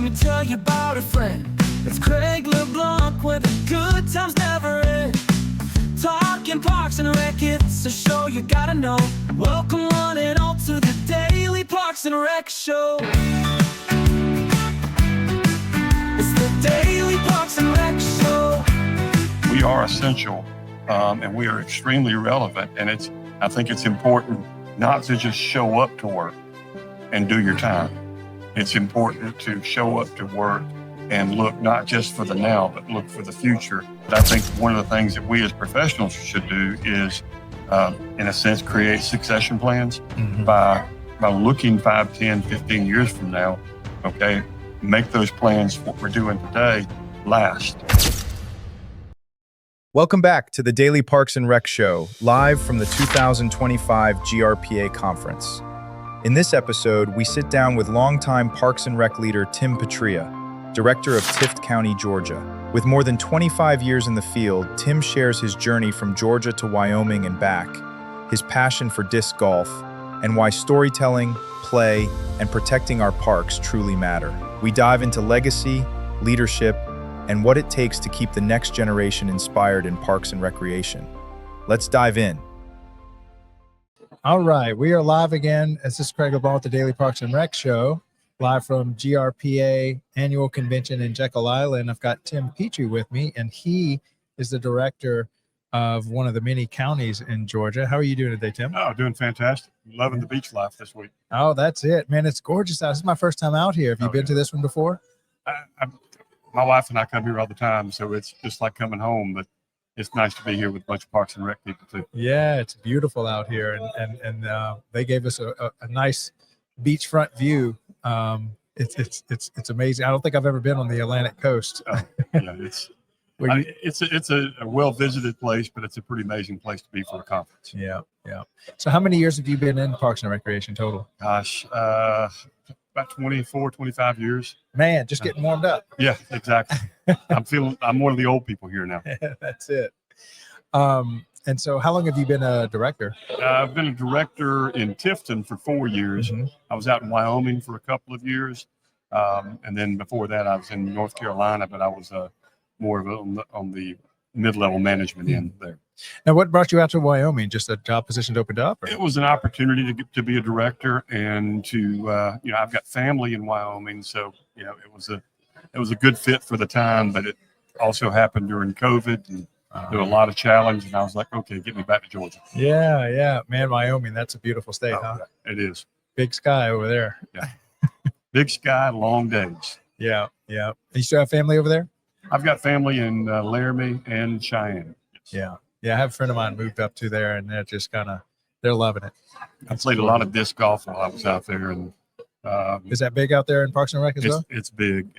me tell you about a friend. It's Craig LeBlanc where the good times never end. Talking Parks and Rec, it's a show you gotta know. Welcome one and all to the Daily Parks and Rec Show. It's the Daily Parks and Rec Show. We are essential and we are extremely relevant, and I think it's important not to just show up to work and do your time. It's important to show up to work and look not just for the now, but look for the future. But I think one of the things that we as professionals should do is, in a sense, create succession plans by looking 5, 10, 15 years from now, okay? Make those plans, what we're doing today, last. Welcome back to the Daily Parks and Rec Show, live from the 2025 GRPA Conference. In this episode, we sit down with longtime Parks and Rec leader Tim Petrea, director of Tift County, Georgia. With more than 25 years in the field, Tim shares his journey from Georgia to Wyoming and back, his passion for disc golf, and why storytelling, play, and protecting our parks truly matter. We dive into legacy, leadership, and what it takes to keep the next generation inspired in parks and recreation. Let's dive in. All right, we are live again. This is Craig LeBlanc with the Daily Parks and Rec Show, live from GRPA Annual Convention in Jekyll Island. I've got Tim Petrea with me, and he is the director of one of the many counties in Georgia. How are you doing today, Tim? Oh, doing fantastic. Loving the beach life this week. Oh, that's it, man. It's gorgeous out. This is my first time out here. Have you been to this one before? My wife and I come here all the time, so it's just like coming home, but it's nice to be here with a bunch of Parks and Rec people too. Yeah, it's beautiful out here, and they gave us a nice beachfront view. It's amazing. I don't think I've ever been on the Atlantic coast. Yeah, it's a well-visited place, but it's a pretty amazing place to be for a conference. Yeah. So how many years have you been in Parks and Recreation total? Gosh, about 24, 25 years. Man, just getting warmed up. Yeah, exactly. I'm one of the old people here now. That's it. And so how long have you been a director? I've been a director in Tifton for 4 years. I was out in Wyoming for a couple of years. And then before that, I was in North Carolina, but I was more of on the mid-level management end there. Now, what brought you out to Wyoming? Just a job position opened up? Or? It was an opportunity to be a director and to, I've got family in Wyoming. So, it was a good fit for the time, but it also happened during COVID and there were a lot of challenge. And I was like, okay, get me back to Georgia. Yeah. Man, Wyoming, that's a beautiful state, huh? It is. Big sky over there. Yeah. Big sky, long days. Yeah. You still have family over there? I've got family in Laramie and Cheyenne. Yeah. I have a friend of mine moved up to there, and they're just they're loving it. I played a lot of disc golf while I was out there, and is that big out there in Parks and Rec as well? It's big.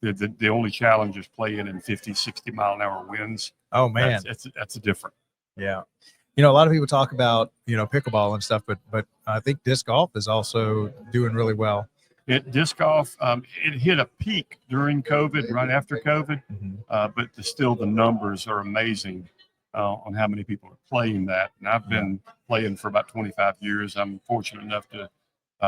The only challenge is playing in 50, 60 mile an hour winds. Oh man, that's different. Yeah. A lot of people talk about pickleball and stuff, but I think disc golf is also doing really well. Disc golf, it hit a peak during COVID, right after COVID, but still the numbers are amazing on how many people are playing that. And I've been playing for about 25 years. I'm fortunate enough to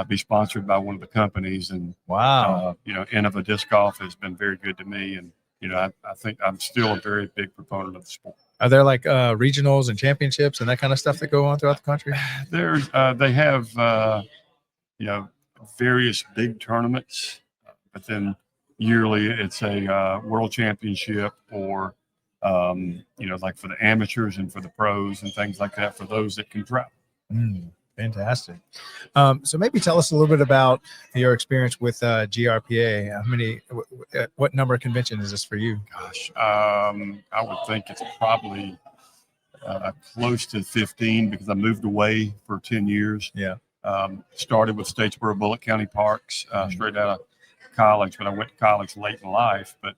be sponsored by one of the companies. And, wow, Innova Disc Golf has been very good to me. And, I think I'm still a very big proponent of the sport. Are there like regionals and championships and that kind of stuff that go on throughout the country? They have, various big tournaments, but then yearly it's a world championship or like for the amateurs and for the pros and things like that for those that can travel. Fantastic. So maybe tell us a little bit about your experience with GRPA. What number of convention is this for you? Gosh, I would think it's probably close to 15 because I moved away for 10 years. Yeah. Started with Statesboro Bullitt County Parks straight out of college, but I went to college late in life. But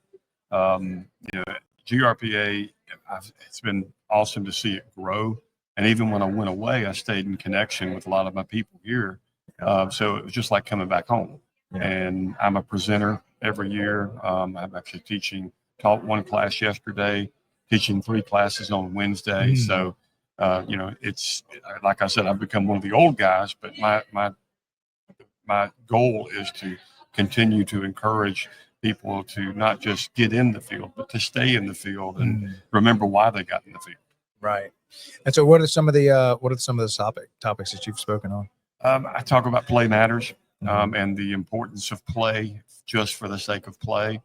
GRPA, it's been awesome to see it grow. And even when I went away, I stayed in connection with a lot of my people here. So it was just like coming back home. Yeah. And I'm a presenter every year. I'm actually taught one class yesterday, teaching 3 classes on Wednesday. So, it's like I said, I've become one of the old guys, but my goal is to continue to encourage people to not just get in the field, but to stay in the field and remember why they got in the field. Right. And so what are some of the topics that you've spoken on? I talk about play matters and the importance of play just for the sake of play.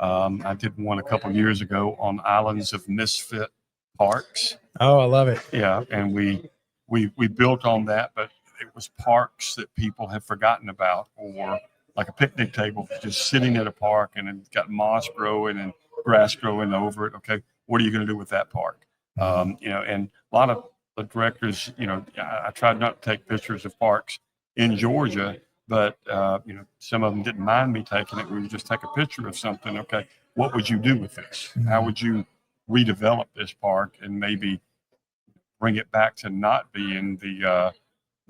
I did one a couple years ago on islands of misfit parks. Oh, I love it. Yeah, and we built on that, but it was parks that people have forgotten about, or like a picnic table just sitting at a park and it's got moss growing and grass growing over it. Okay, what are you going to do with that park? And a lot of the directors, I tried not to take pictures of parks in Georgia, but some of them didn't mind me taking it. We would just take a picture of something. Okay, what would you do with this? How would you redevelop this park and maybe bring it back to not being the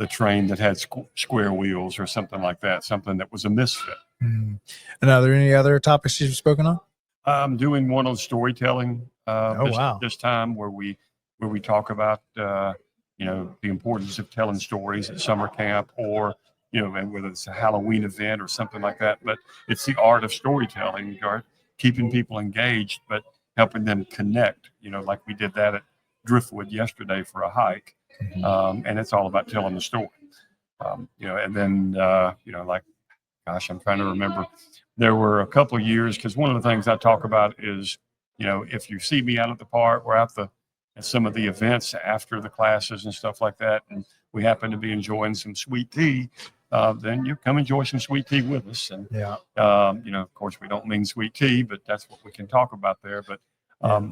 train that had square wheels or something like that, something that was a misfit. And are there any other topics you've spoken on? I'm doing one on storytelling this time where we talk about the importance of telling stories at summer camp, or and whether it's a Halloween event or something like that. But it's the art of storytelling, keeping people engaged, but helping them connect. Like we did that at Driftwood yesterday for a hike. And it's all about telling the story, and then, I'm trying to remember, there were a couple of years, because one of the things I talk about is, if you see me out at the park or at some of the events after the classes and stuff like that, and we happen to be enjoying some sweet tea, then you come enjoy some sweet tea with us. And, of course, we don't mean sweet tea, but that's what we can talk about there. But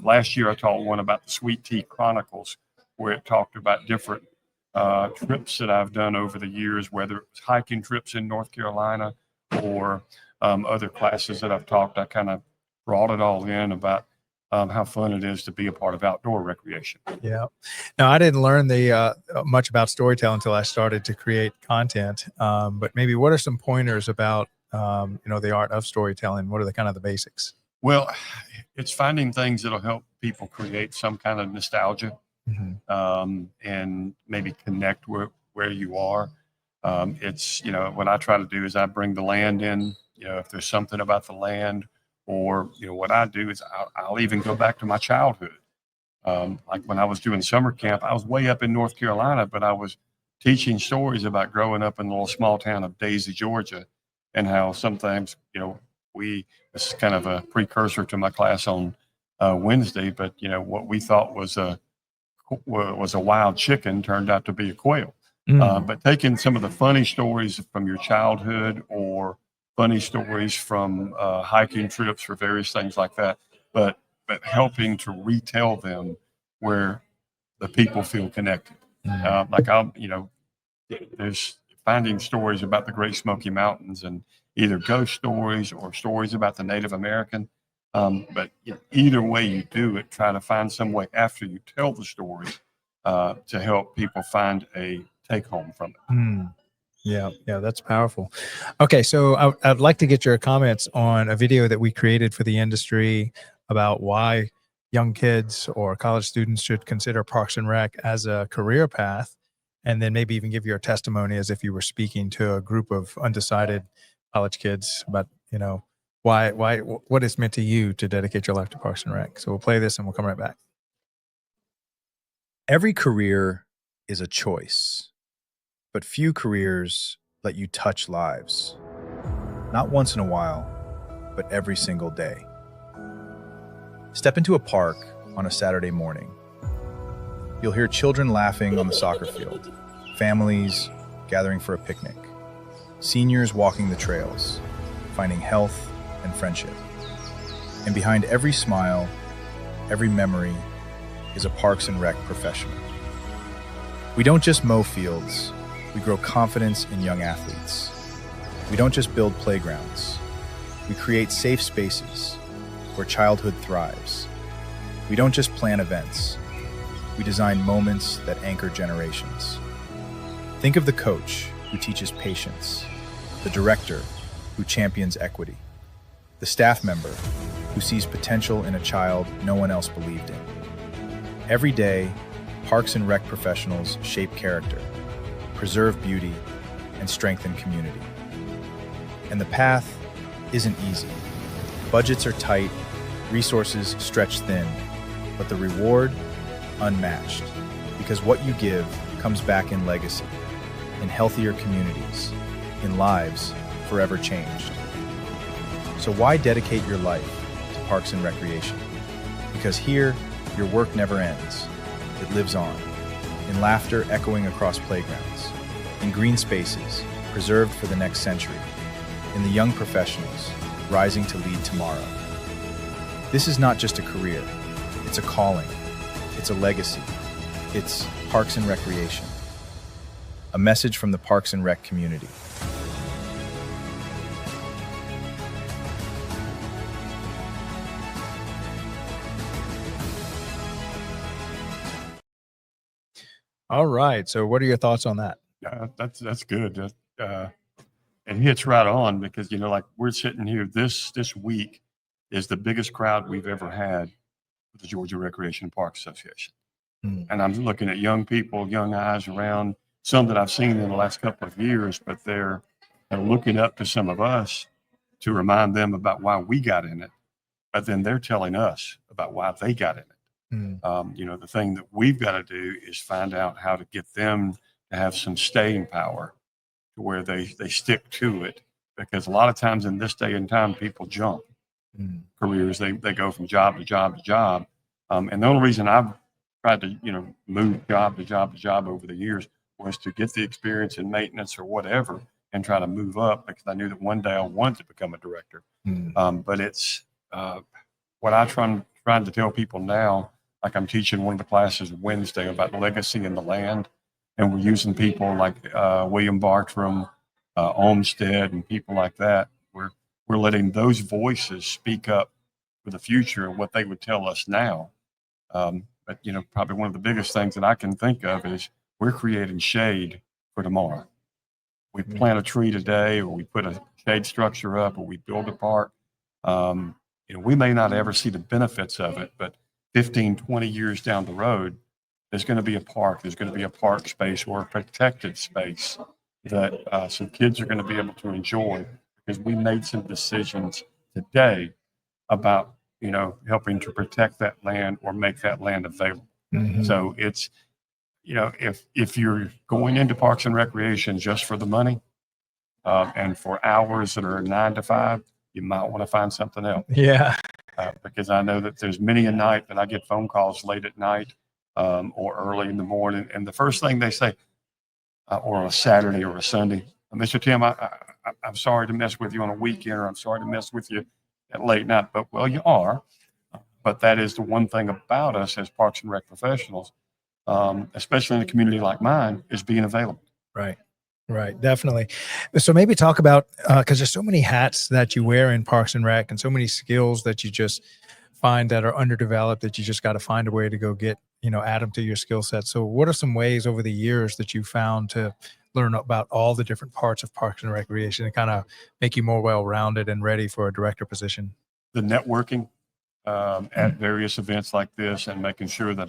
last year I taught one about the Sweet Tea Chronicles, where it talked about different trips that I've done over the years, whether it was hiking trips in North Carolina or other classes that I've taught. I kind of brought it all in about how fun it is to be a part of outdoor recreation. Yeah. Now, I didn't learn much about storytelling until I started to create content. But maybe what are some pointers about, the art of storytelling? What are the basics? Well, it's finding things that'll help people create some kind of nostalgia. And maybe connect where you are. It's, what I try to do is I bring the land in, if there's something about the land, or, what I do is I'll even go back to my childhood. Like when I was doing summer camp, I was way up in North Carolina, but I was teaching stories about growing up in the little small town of Daisy, Georgia, and how sometimes, this is kind of a precursor to my class on Wednesday, but, what we thought was a wild chicken turned out to be a quail. But taking some of the funny stories from your childhood, or funny stories from hiking trips or various things like that, but helping to retell them where the people feel connected. There's finding stories about the Great Smoky Mountains, and either ghost stories or stories about the Native American. But either way you do it, try to find some way after you tell the story to help people find a take home from it. Yeah, that's powerful. Okay, so I'd like to get your comments on a video that we created for the industry about why young kids or college students should consider Parks and Rec as a career path, and then maybe even give your testimony as if you were speaking to a group of undecided college kids about, what it's meant to you to dedicate your life to Parks and Rec. So we'll play this and we'll come right back. Every career is a choice, but few careers let you touch lives. Not once in a while, but every single day. Step into a park on a Saturday morning. You'll hear children laughing on the soccer field, families gathering for a picnic, seniors walking the trails, finding health and friendship. And behind every smile, every memory, is a Parks and Rec professional. We don't just mow fields, we grow confidence in young athletes. We don't just build playgrounds, we create safe spaces where childhood thrives. We don't just plan events, we design moments that anchor generations. Think of the coach who teaches patience, the director who champions equity, the staff member who sees potential in a child no one else believed in. Every day, Parks and Rec professionals shape character, preserve beauty, and strengthen community. And the path isn't easy. Budgets are tight, resources stretched thin, but the reward, unmatched. Because what you give comes back in legacy, in healthier communities, in lives forever changed. So why dedicate your life to Parks and Recreation? Because here, your work never ends. It lives on, in laughter echoing across playgrounds, in green spaces preserved for the next century, in the young professionals rising to lead tomorrow. This is not just a career, it's a calling, it's a legacy, it's Parks and Recreation. A message from the Parks and Rec community. All right. So what are your thoughts on that? That's good. And hits right on because, like we're sitting here this week is the biggest crowd we've ever had with the Georgia Recreation Park Association. And I'm looking at young people, young eyes around, some that I've seen in the last couple of years, but they're looking up to some of us to remind them about why we got in it. But then they're telling us about why they got in it. The thing that we've got to do is find out how to get them to have some staying power to where they stick to it. Because a lot of times in this day and time, people jump careers. They go from job to job to job. And the only reason I've tried to, move job to job to job over the years was to get the experience in maintenance or whatever and try to move up because I knew that one day I wanted to become a director. But it's what I trying to tell people now. Like I'm teaching one of the classes Wednesday about legacy in the land, and we're using people like William Bartram, Olmsted, and people like that. We're letting those voices speak up for the future and what they would tell us now. But probably one of the biggest things that I can think of is we're creating shade for tomorrow. We plant a tree today, or we put a shade structure up, or we build a park. We may not ever see the benefits of it, but 15, 20 years down the road, there's going to be a park. There's going to be a park space or a protected space that some kids are going to be able to enjoy because we made some decisions today about, helping to protect that land or make that land available. So it's, if you're going into Parks and Recreation just for the money and for hours that are 9 to 5, you might want to find something else. Yeah. Because I know that there's many a night that I get phone calls late at night or early in the morning. And the first thing they say, or on a Saturday or a Sunday, Mr. Tim, I'm sorry to mess with you on a weekend, or I'm sorry to mess with you at late night. But, well, you are. But that is the one thing about us as Parks and Rec professionals, especially in a community like mine, is being available. Right. Definitely. So maybe talk about, because there's so many hats that you wear in Parks and Rec and so many skills that you just find that are underdeveloped that you just got to find a way to go get, add them to your skill set. So what are some ways over the years that you found to learn about all the different parts of Parks and Recreation and kind of make you more well-rounded and ready for a director position? The networking at various events like this and making sure that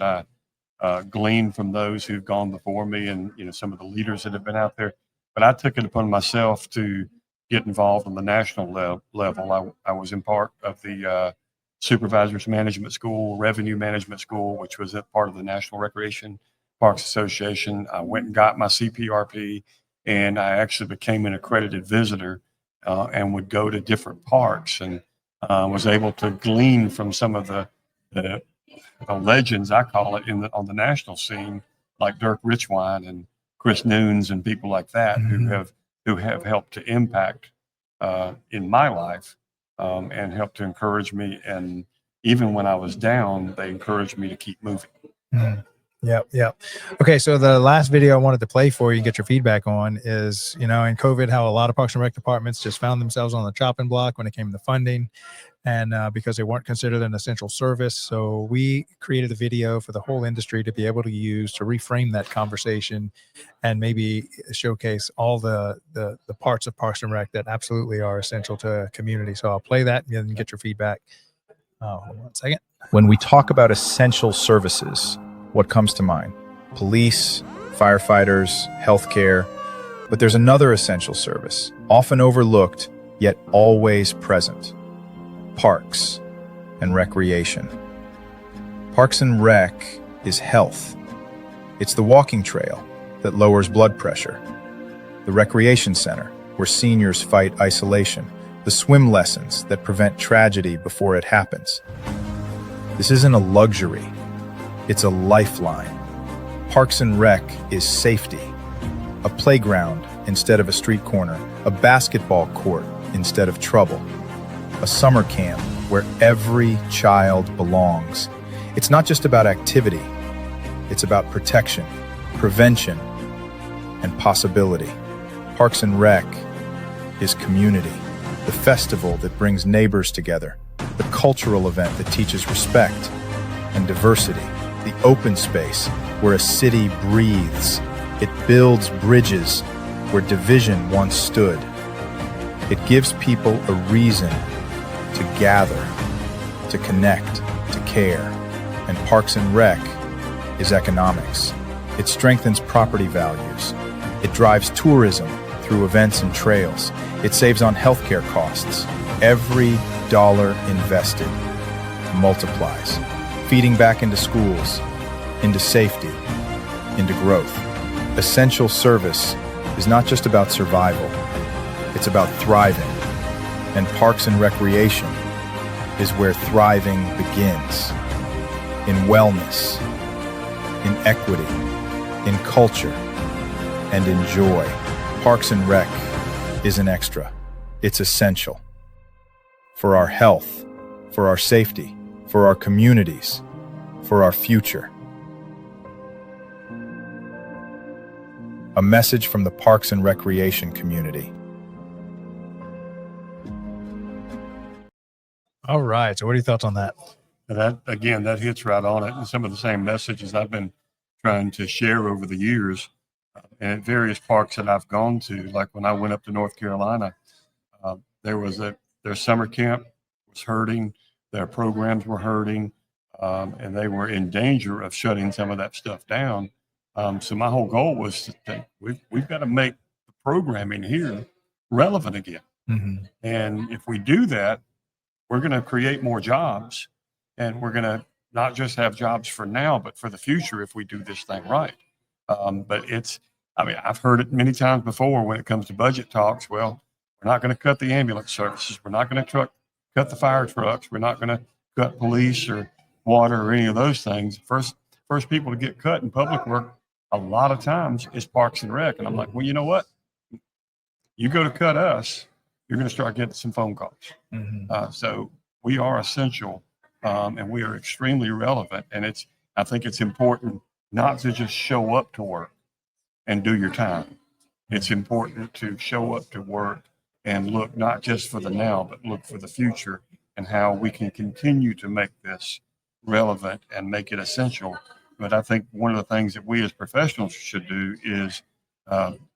I glean from those who've gone before me and, some of the leaders that have been out there. But I took it upon myself to get involved on the national level. I was in part of the Supervisors Management School, Revenue Management School, which was a part of the National Recreation Parks Association. I went and got my CPRP, and I actually became an accredited visitor and would go to different parks and was able to glean from some of the legends, I call it, on the national scene, like Dirk Richwine and Chris Noons and people like that who have helped to impact in my life and helped to encourage me. And even when I was down, they encouraged me to keep moving. Yep. Okay, so the last video I wanted to play for you and get your feedback on is, in COVID, how a lot of Parks and Rec departments just found themselves on the chopping block when it came to funding, and because they weren't considered an essential service. So we created a video for the whole industry to be able to use to reframe that conversation and maybe showcase all the parts of Parks and Rec that absolutely are essential to a community. So I'll play that and then get your feedback. Hold on 1 second. When we talk about essential services, what comes to mind? Police, firefighters, healthcare. But there's another essential service, often overlooked, yet always present. Parks and recreation. Parks and Rec is health. It's the walking trail that lowers blood pressure, the recreation center where seniors fight isolation, the swim lessons that prevent tragedy before it happens. This isn't a luxury, it's a lifeline. Parks and Rec is safety. A playground instead of a street corner, a basketball court instead of trouble, a summer camp where every child belongs. It's not just about activity, it's about protection, prevention, and possibility. Parks and Rec is community, the festival that brings neighbors together, the cultural event that teaches respect and diversity, the open space where a city breathes. It builds bridges where division once stood. It gives people a reason to gather, to connect, to care. And Parks and Rec is economics. It strengthens property values. It drives tourism through events and trails. It saves on healthcare costs. Every dollar invested multiplies, feeding back into schools, into safety, into growth. Essential service is not just about survival, it's about thriving. And Parks and Recreation is where thriving begins. In wellness, in equity, in culture, and in joy. Parks and Rec isn't extra, it's essential. For our health, for our safety, for our communities, for our future. A message from the Parks and Recreation community. All right. So what are your thoughts on that? And that hits right on it. And some of the same messages I've been trying to share over the years. And at various parks that I've gone to, like when I went up to North Carolina, their summer camp was hurting, their programs were hurting, and they were in danger of shutting some of that stuff down. So my whole goal was that we've got to make the programming here relevant again. Mm-hmm. And if we do that, we're going to create more jobs, and we're going to not just have jobs for now, but for the future if we do this thing right. But I've heard it many times before when it comes to budget talks. Well, we're not going to cut the ambulance services. We're not going to cut the fire trucks. We're not going to cut police or water or any of those things. First people to get cut in public work a lot of times is Parks and Rec. And I'm like, well, you know what? You go to cut us, you're going to start getting some phone calls. Mm-hmm. So we are essential, and we are extremely relevant. And I think it's important not to just show up to work and do your time. It's important to show up to work and look not just for the now, but look for the future and how we can continue to make this relevant and make it essential. But I think one of the things that we as professionals should do is,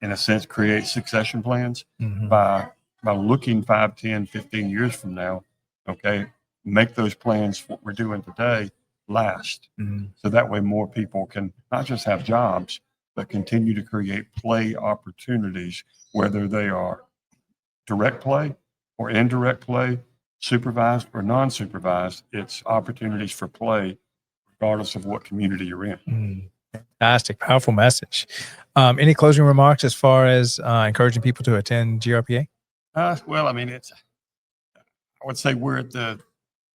in a sense, create succession plans. Mm-hmm. by looking 5, 10, 15 years from now, okay, make those plans, what we're doing today, last. Mm-hmm. So that way more people can not just have jobs, but continue to create play opportunities, whether they are direct play or indirect play, supervised or non-supervised. It's opportunities for play, regardless of what community you're in. Mm-hmm. Fantastic, powerful message. Any closing remarks as far as encouraging people to attend GRPA? Well, I would say we're at the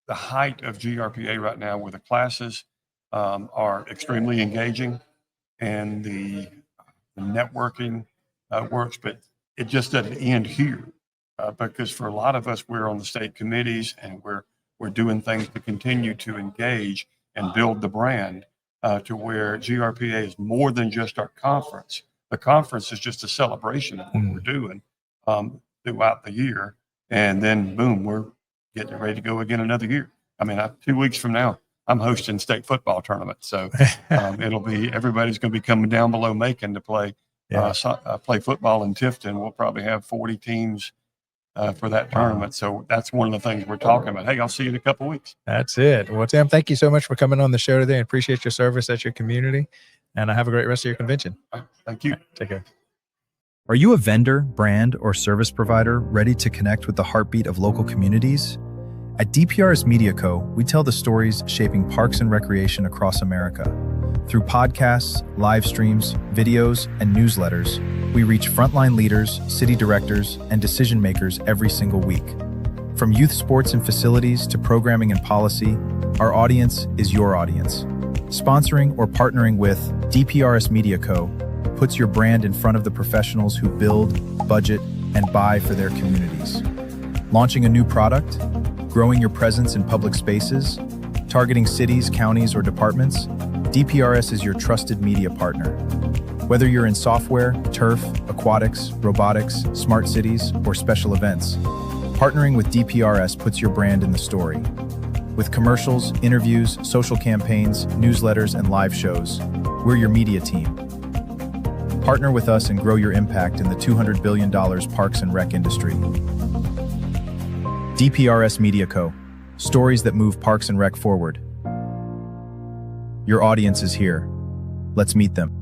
height of GRPA right now, where the classes are extremely engaging and the networking works, but it just doesn't end here, because for a lot of us, we're on the state committees and we're doing things to continue to engage and build the brand to where GRPA is more than just our conference. The conference is just a celebration of what we're doing throughout the year. And then boom, we're getting ready to go again another year. 2 weeks from now, I'm hosting state football tournament. So everybody's going to be coming down below Macon to play football in Tifton. We'll probably have 40 teams for that tournament. So that's one of the things we're talking about. Hey, I'll see you in a couple of weeks. That's it. Well, Tim, thank you so much for coming on the show today. I appreciate your service at your community, and have a great rest of your convention. Thank you. Take care. Are you a vendor, brand, or service provider ready to connect with the heartbeat of local communities? At DPRS Media Co., we tell the stories shaping parks and recreation across America. Through podcasts, live streams, videos, and newsletters, we reach frontline leaders, city directors, and decision makers every single week. From youth sports and facilities to programming and policy, our audience is your audience. Sponsoring or partnering with DPRS Media Co. puts your brand in front of the professionals who build, budget, and buy for their communities. Launching a new product, growing your presence in public spaces, targeting cities, counties, or departments, DPRS is your trusted media partner. Whether you're in software, turf, aquatics, robotics, smart cities, or special events, partnering with DPRS puts your brand in the story. With commercials, interviews, social campaigns, newsletters, and live shows, we're your media team. Partner with us and grow your impact in the $200 billion parks and rec industry. DPRS Media Co. Stories that move parks and rec forward. Your audience is here. Let's meet them.